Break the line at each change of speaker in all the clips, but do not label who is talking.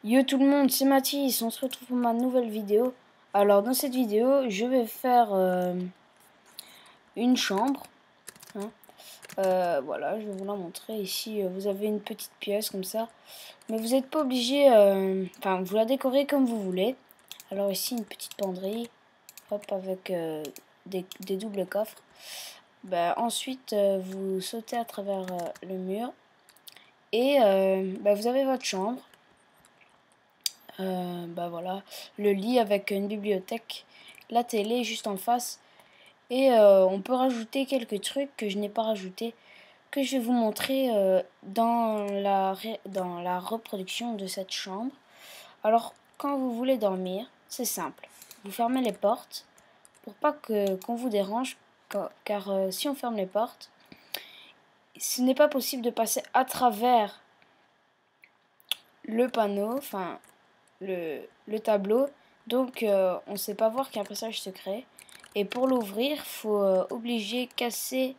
Yo tout le monde, c'est Mathis, on se retrouve pour ma nouvelle vidéo. Alors dans cette vidéo, je vais faire une chambre. Hein. Voilà, je vais vous la montrer. Ici, vous avez une petite pièce comme ça. Mais vous n'êtes pas obligé, enfin vous la décorez comme vous voulez. Alors ici, une petite penderie, hop, avec des doubles coffres. Ensuite, vous sautez à travers le mur. Et vous avez votre chambre. Voilà, le lit avec une bibliothèque, la télé juste en face. Et on peut rajouter quelques trucs que je n'ai pas rajouté, que je vais vous montrer dans la reproduction de cette chambre. Alors, quand vous voulez dormir, c'est simple. Vous fermez les portes pour pas qu'on vous dérange, car si on ferme les portes, ce n'est pas possible de passer à travers le panneau, enfin le tableau, donc on ne sait pas voir qu'il y a un passage secret. Et pour l'ouvrir, il faut obliger casser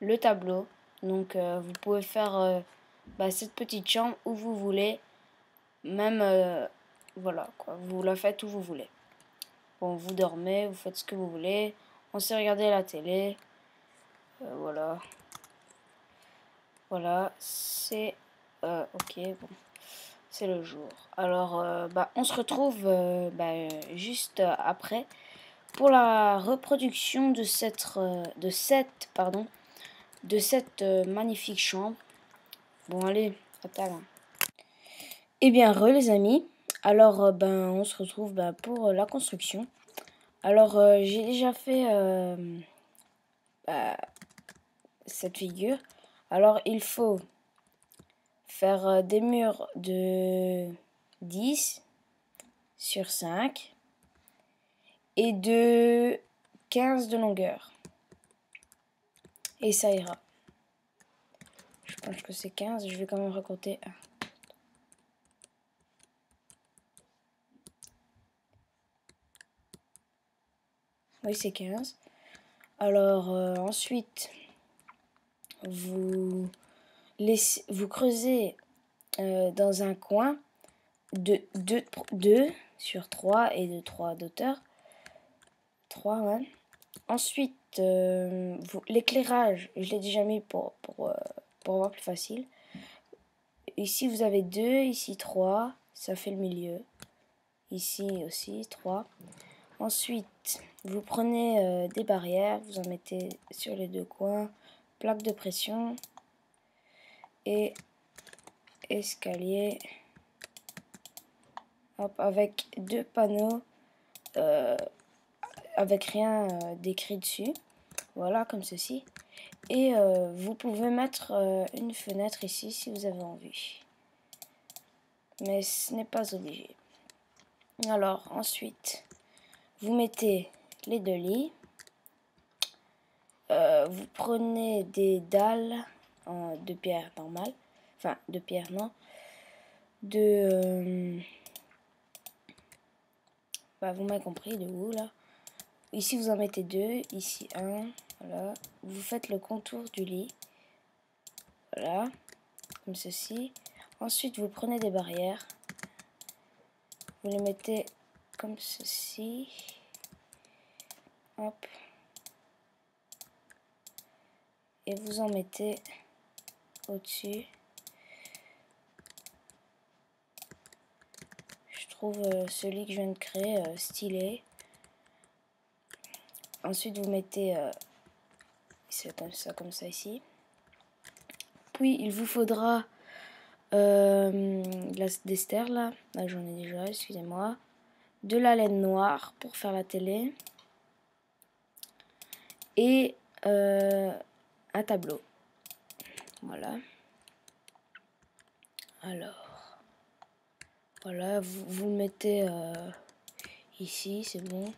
le tableau. Donc vous pouvez faire cette petite chambre où vous voulez, même voilà quoi, vous la faites où vous voulez. Bon, vous dormez, vous faites ce que vous voulez, on sait regarder la télé, voilà, voilà, c'est ok, bon. C'est le jour. Alors, on se retrouve juste après pour la reproduction de cette magnifique chambre. Bon, allez, à tout à l'heure. Eh bien, les amis. Alors, on se retrouve pour la construction. Alors, j'ai déjà fait cette figure. Alors, il faut faire des murs de 10 sur 5 et de 15 de longueur. Et ça ira. Je pense que c'est 15, je vais quand même raconter 1. Oui, c'est 15. Alors, ensuite, vous creusez dans un coin de 2 sur 3 et de 3 d'auteur. 3, ouais. Ensuite, l'éclairage, je l'ai déjà mis pour avoir plus facile. Ici, vous avez 2, ici 3, ça fait le milieu. Ici aussi 3. Ensuite, vous prenez des barrières, vous en mettez sur les 2 coins, plaque de pression et escalier. Hop, avec 2 panneaux avec rien d'écrit dessus. Voilà, comme ceci. Et vous pouvez mettre une fenêtre ici si vous avez envie. Mais ce n'est pas obligé. Alors, ensuite, vous mettez les 2 lits. Vous prenez des dalles de pierre normale. Enfin, de pierre, non. Vous m'avez compris, de où, là. Ici, vous en mettez 2. Ici, 1. Voilà. Vous faites le contour du lit. Voilà. Comme ceci. Ensuite, vous prenez des barrières. Vous les mettez comme ceci. Hop. Et vous en mettez au-dessus. Je trouve celui que je viens de créer stylé. Ensuite, vous mettez comme ça ici. Puis, il vous faudra des stères là. Là, j'en ai déjà, excusez-moi. De la laine noire pour faire la télé. Et un tableau. Voilà. Alors, voilà, vous le mettez ici, c'est bon,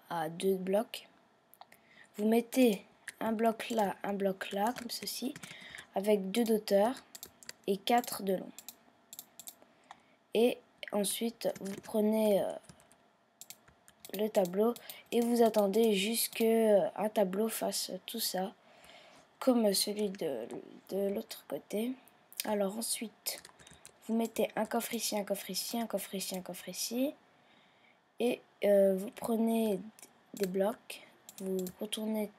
à 2 blocs. Vous mettez un bloc là, comme ceci, avec 2 d'auteur et 4 de long. Et ensuite, vous prenez le tableau et vous attendez jusqu'un tableau fasse tout ça, comme celui de l'autre côté. Alors ensuite, vous mettez un coffre ici, un coffre ici, un coffre ici, un coffre ici. Et vous prenez des blocs, vous retournez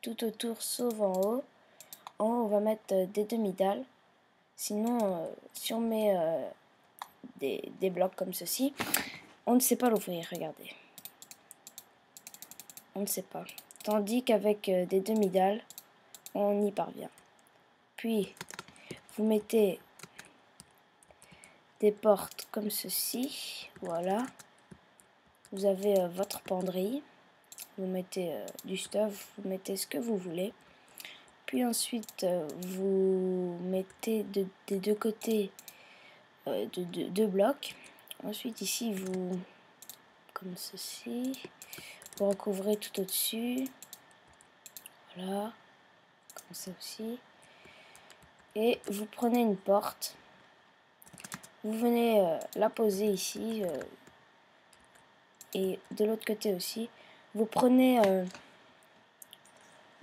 tout autour sauf en haut. En haut, on va mettre des demi-dalles. Sinon, si on met des blocs comme ceci, on ne sait pas l'ouvrir, regardez. On ne sait pas. Tandis qu'avec des demi-dalles, on y parvient. Puis, vous mettez des portes comme ceci. Voilà. Vous avez votre penderie. Vous mettez du stuff, vous mettez ce que vous voulez. Puis ensuite, vous mettez des deux côtés deux blocs. Ensuite, ici, vous, comme ceci, vous recouvrez tout au-dessus. Voilà, comme ça aussi. Et vous prenez une porte. Vous venez la poser ici. Et de l'autre côté aussi. Vous prenez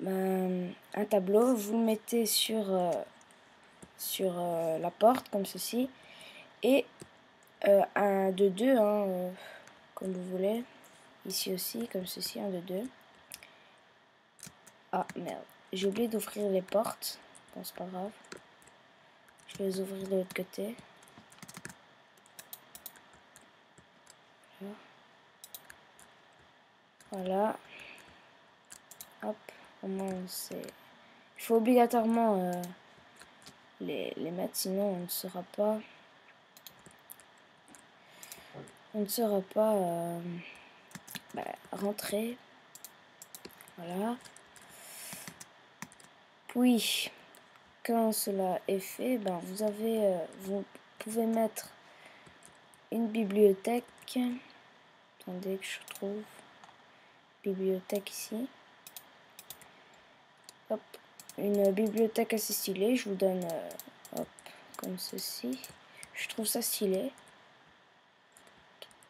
un tableau, vous le mettez sur la porte, comme ceci. Et un de deux, hein, comme vous voulez. Ici aussi, comme ceci, un de deux. Ah, merde. J'ai oublié d'ouvrir les portes. Bon, c'est pas grave. Je vais les ouvrir de l'autre côté. Voilà. Hop. Au moins, c'est... Il faut obligatoirement les mettre, sinon on ne saura pas... On ne saura pas rentrer. Voilà. Puis, quand cela est fait, ben, vous pouvez mettre une bibliothèque. Attendez que je trouve bibliothèque ici. Hop, une bibliothèque assez stylée. Je vous donne hop, comme ceci. Je trouve ça stylé.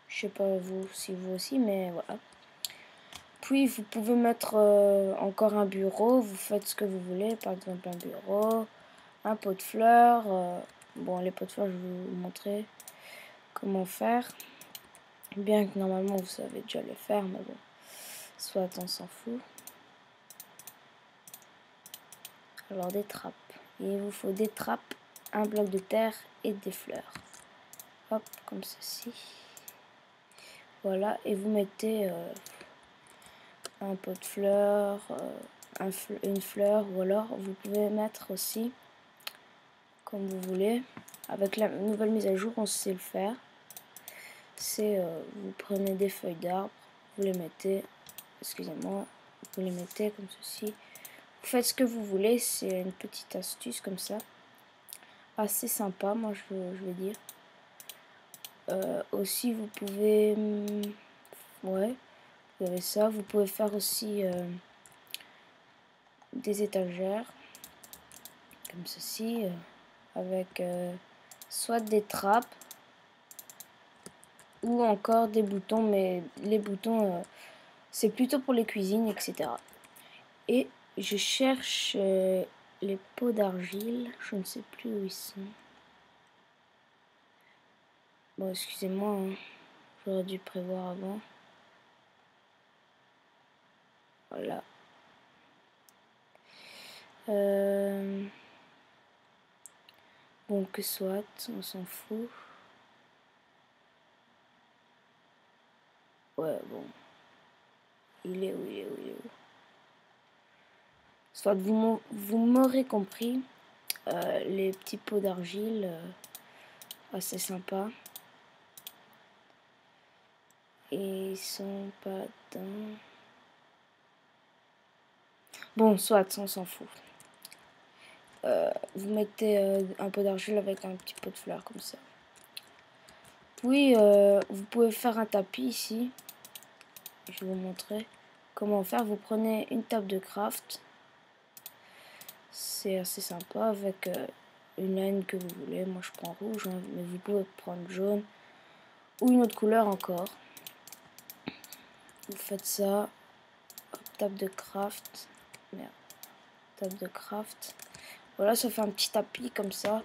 Je sais pas vous si vous aussi, mais voilà. Puis vous pouvez mettre encore un bureau. Vous faites ce que vous voulez. Par exemple un bureau, un pot de fleurs. Bon, les pots de fleurs, je vais vous montrer comment faire. Bien que normalement vous savez déjà le faire, mais bon, soit on s'en fout. Alors des trappes. Il vous faut des trappes, un bloc de terre et des fleurs. Hop, comme ceci. Voilà, et vous mettez un pot de fleurs, une fleur, ou alors vous pouvez mettre aussi, comme vous voulez. Avec la nouvelle mise à jour, on sait le faire. C'est, vous prenez des feuilles d'arbre, vous les mettez, excusez-moi, vous les mettez comme ceci. Vous faites ce que vous voulez, c'est une petite astuce comme ça. Assez sympa, moi je veux dire. Aussi, vous pouvez... ouais, vous avez ça. Vous pouvez faire aussi des étagères, comme ceci, avec soit des trappes, ou encore des boutons, mais les boutons, c'est plutôt pour les cuisines, etc. Et je cherche les pots d'argile, je ne sais plus où ils sont. Bon, excusez-moi, hein. J'aurais dû prévoir avant. Voilà. Bon, que soit, on s'en fout. Ouais, bon. Il est où, il est où, il est où? Soit vous m'aurez compris. Les petits pots d'argile, assez sympa. Et ils sont pas dans... Bon, soit, on s'en fout. Vous mettez un pot d'argile avec un petit pot de fleurs comme ça. Puis vous pouvez faire un tapis ici. Je vais vous montrer comment faire. Vous prenez une table de craft. C'est assez sympa avec une laine que vous voulez. Moi je prends rouge, hein, mais vous pouvez prendre jaune ou une autre couleur encore. Vous faites ça. Hop, table de craft. Merde. Table de craft. Voilà, ça fait un petit tapis comme ça.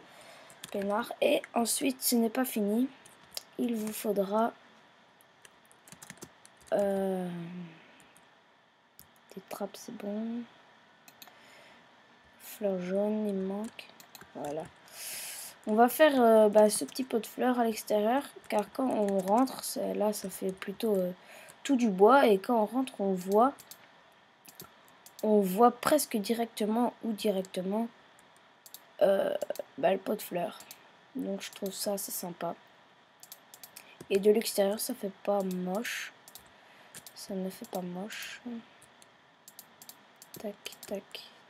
peinard. Et ensuite, ce n'est pas fini. Il vous faudra des trappes, c'est bon. Fleurs jaunes, il me manque. Voilà. On va faire ce petit pot de fleurs à l'extérieur, car quand on rentre, là ça fait plutôt tout du bois, et quand on rentre, on voit presque directement le pot de fleurs. Donc je trouve ça assez sympa. Et de l'extérieur, ça fait pas moche. Ça ne fait pas moche. Tac, tac,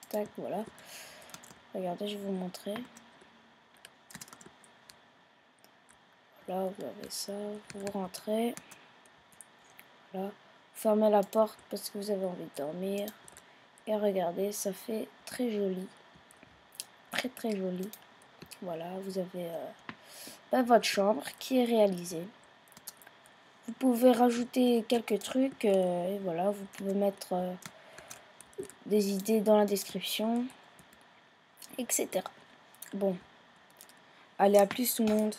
tac, voilà. Regardez, je vais vous montrer. Là, vous avez ça, vous rentrez. Voilà. Vous fermez la porte parce que vous avez envie de dormir. Et regardez, ça fait très joli. Très très joli. Voilà, vous avez votre chambre qui est réalisée. Vous pouvez rajouter quelques trucs. Et voilà, vous pouvez mettre des idées dans la description, etc. Bon. Allez, à plus tout le monde.